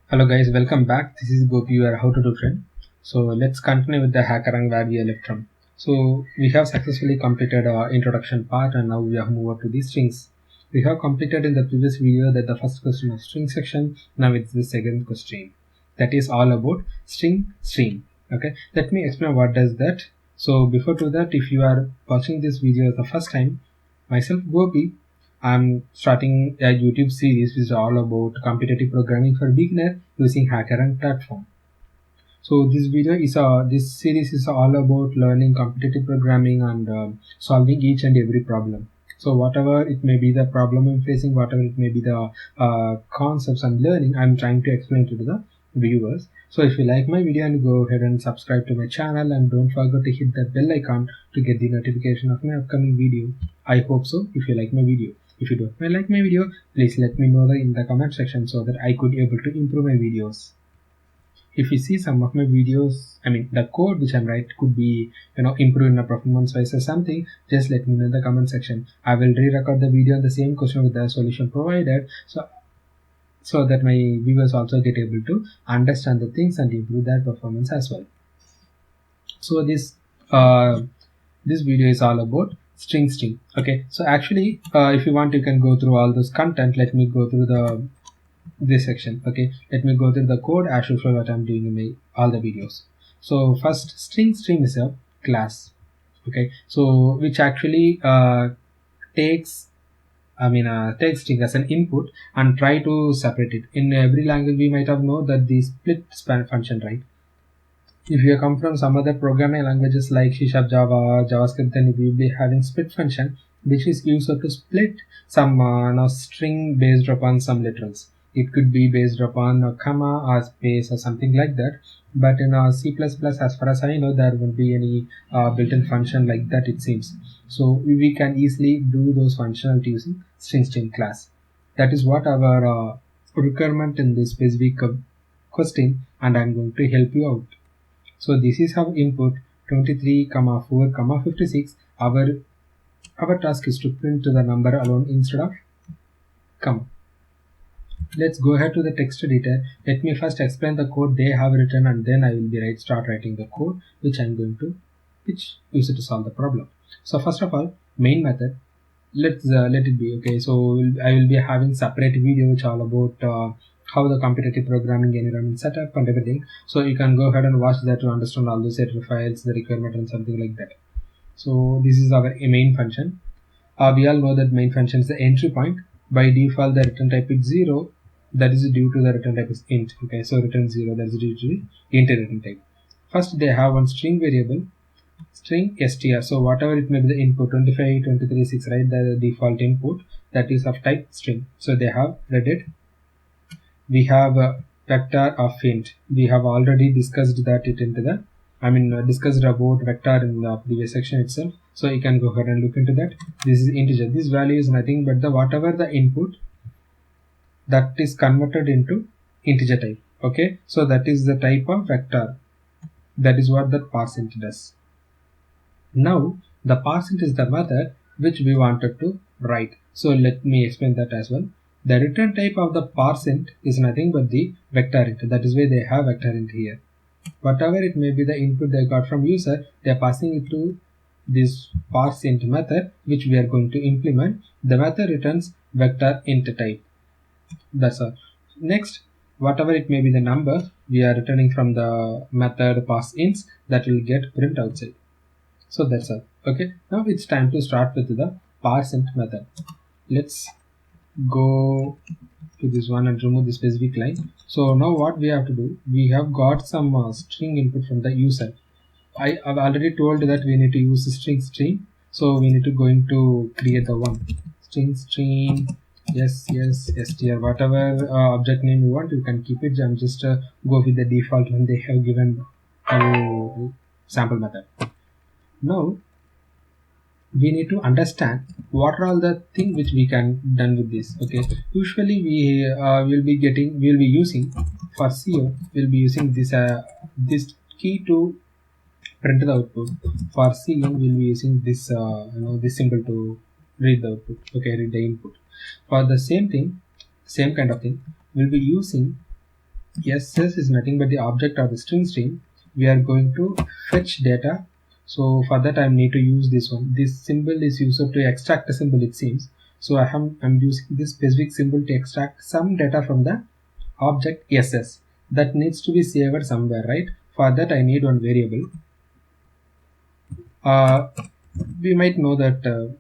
Hello guys, welcome back. This is Gopi, your How to Do friend. So let's continue with the HackerRank where we left from. So we have successfully completed our introduction part and now we have moved on to the strings. We have completed in the previous video that the first question of string section. Now it's the second question. That is all about string. Okay, let me explain what does that. So before to that, if you are watching this video the first time, myself Gopi, I'm starting a YouTube series which is all about competitive programming for beginner using HackerRank platform. So this series is all about learning competitive programming and solving each and every problem. So whatever it may be the problem I'm facing, whatever it may be the concepts I'm learning, I'm trying to explain to the viewers. So if you like my video, and go ahead and subscribe to my channel and don't forget to hit that bell icon to get the notification of my upcoming video. I hope so if you like my video. If you don't like my video, please let me know in the comment section so that I could able to improve my videos. If you see some of my videos, I mean the code which I'm writing could be improved in a performance wise or something, just let me know in the comment section. I will re-record the video on the same question with the solution provided, so that my viewers also get able to understand the things and improve their performance as well. So this video is all about string. Okay, so actually if you want, you can go through all this content. Let me go through this section. Okay, let me go through the code as usual what I'm doing in my all the videos. So first, string is a class. Okay, so which actually takes takes string as an input and try to separate it. In every language we might have know that the split span function, right? If you come from some other programming languages like C#, Java, JavaScript, then we will be having split function, which is used to split some string based upon some literals. It could be based upon a comma or space or something like that. But in C++, as far as I know, there won't be any built-in function like that, it seems. So we can easily do those functionality using string class. That is what our requirement in this specific question, and I'm going to help you out. So this is how input 23, 4, 56. Our task is to print the number alone instead of comma. Let's go ahead to the text editor. Let me first explain the code they have written, and then I will be start writing the code which which use it to solve the problem. So first of all, main method. Let it be. Okay, so I will be having separate video which all about how the competitive programming environment setup and everything. So you can go ahead and watch that to understand all those header files, the requirement and something like that. So this is our main function. We all know that main function is the entry point. By default, the return type is 0. That is due to the return type is int. Okay, so return 0. That is due to the int return type. First, they have one string variable, string str. So whatever it may be the input 25, 23, 6, right? The default input that is of type string. So they have read it. We have a vector of int. We have already discussed that it into the discussed about vector in the previous section itself. So you can go ahead and look into that. This is integer. This value is nothing but the whatever the input that is converted into integer type. Okay, so that is the type of vector. That is what that parseInt does. Now the parseInt is the method which we wanted to write. So let me explain that as well. The return type of the parseInt is nothing but the vector int. That is why they have vector int here. Whatever it may be the input they got from user, they are passing it to this parseInt method which we are going to implement. The method returns vector int type. That's all. Next, whatever it may be the number we are returning from the method parseInts, that will get print outside. So that's all. Okay, now it's time to start with the parseInt method. Let's go to this one and remove the specific line. So now what we have to do, we have got some string input from the user. I have already told that we need to use string, so we need to going to create the one string yes str, whatever object name you want, you can keep it. I'm just go with the default one they have given to sample method. Now we need to understand what are all the things which we can done with this. Okay, usually we will be using for CO, we'll be using this key to print the output. For CM we'll be using this this symbol to read the output. Okay, read the input. For the same thing, same kind of thing, we'll be using SS is nothing but the object or the string. We are going to fetch data. So for that I need to use this one. This symbol is used to extract a symbol, it seems. So I'm using this specific symbol to extract some data from the object SS. That needs to be saved somewhere, right? For that I need one variable. We might know that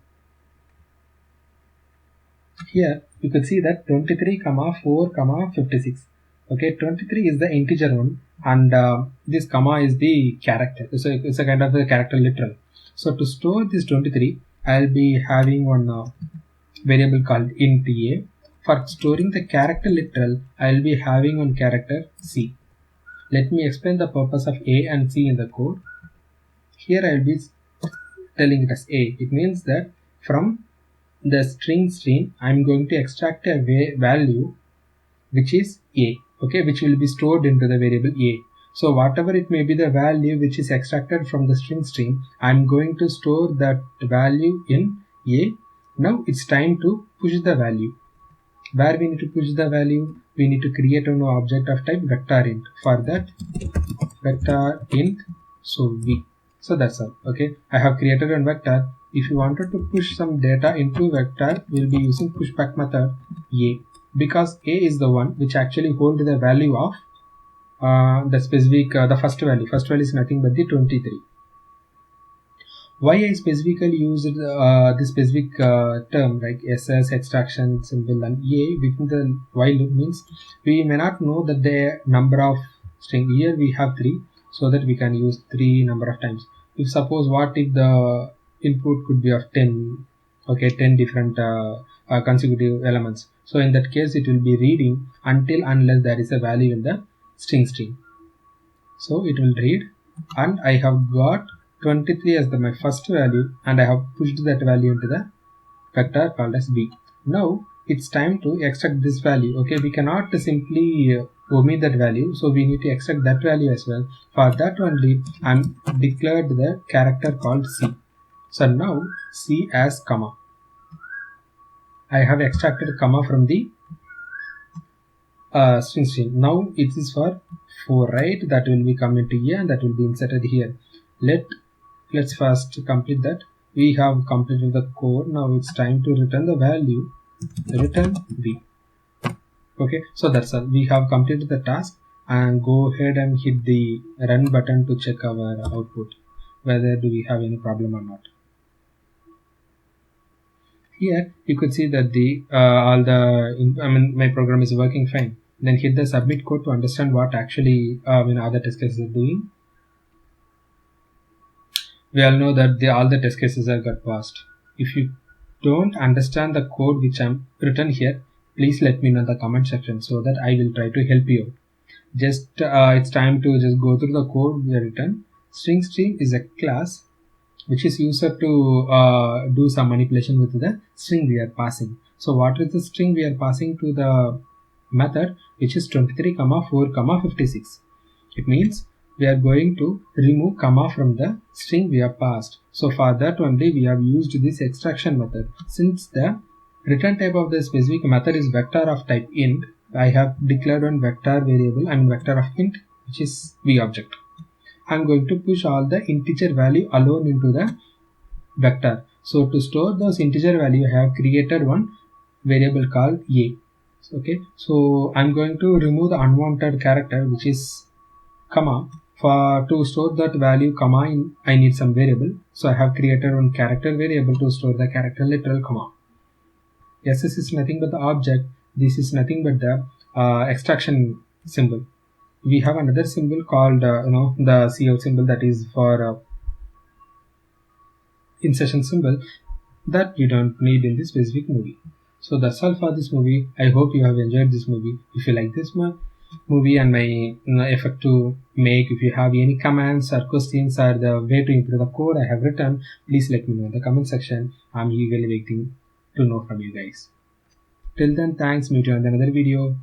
here you could see that 23 comma 4 comma 56. Okay, 23 is the integer one, and this comma is the character. So it's a kind of a character literal. So to store this 23, I'll be having one variable called int a. For storing the character literal, I'll be having one character c. Let me explain the purpose of a and c in the code. Here I'll be telling it as a. It means that from the string I'm going to extract a value which is a, okay, which will be stored into the variable a. So whatever it may be the value which is extracted from the string, I'm going to store that value in a. Now it's time to push the value. Where we need to push the value, we need to create an object of type vector int. For that, vector int so v. So that's all. Okay, I have created a vector. If you wanted to push some data into vector, we'll be using pushback method a, because a is the one which actually hold the value of the specific the first value. First value is nothing but the 23. Why I specifically used this specific term like SS extraction symbol and a within the while loop means we may not know that the number of string. Here we have 3, so that we can use 3 number of times. If suppose what if the input could be of 10, okay, 10 different consecutive elements. So in that case it will be reading until unless there is a value in the string. So it will read, and I have got 23 as my first value, and I have pushed that value into the vector called as b. Now it's time to extract this value. Okay, we cannot simply omit that value, so we need to extract that value as well. For that only I'm declared the character called c. So now c as comma. I have extracted comma from the string. Now it is for 4, right? That will be coming to here and that will be inserted here. Let's first complete that. We have completed the code. Now it's time to return the value, return b. Okay, so that's all. We have completed the task, and go ahead and hit the run button to check our output, whether do we have any problem or not. Here you could see that the my program is working fine. Then hit the submit code to understand what actually other test cases are doing. We all know that all the test cases are got passed. If you don't understand the code which I'm written here, please let me know in the comment section so that I will try to help you out. Just it's time to just go through the code we have written. String is a class which is used to do some manipulation with the string we are passing. So what is the string we are passing to the method, which is 23 comma 4 comma 56. It means we are going to remove comma from the string we have passed. So for that only we have used this extraction method. Since the return type of the specific method is vector of type int, I have declared one vector variable, vector of int, which is v object. I'm going to push all the integer value alone into the vector. So to store those integer value, I have created one variable called a. Okay, so I'm going to remove the unwanted character, which is comma. For to store that value comma I need some variable. So I have created one character variable to store the character literal comma. SS is nothing but the object. This is nothing but the extraction symbol. We have another symbol called the CO symbol, that is for insertion symbol, that we don't need in this specific movie. So that's all for this movie. I hope you have enjoyed this movie. If you like this movie and my effort to make, if you have any comments or questions or the way to improve the code I have written, please let me know in the comment section. I'm eagerly waiting to know from you guys. Till then, thanks. Meet you on another video.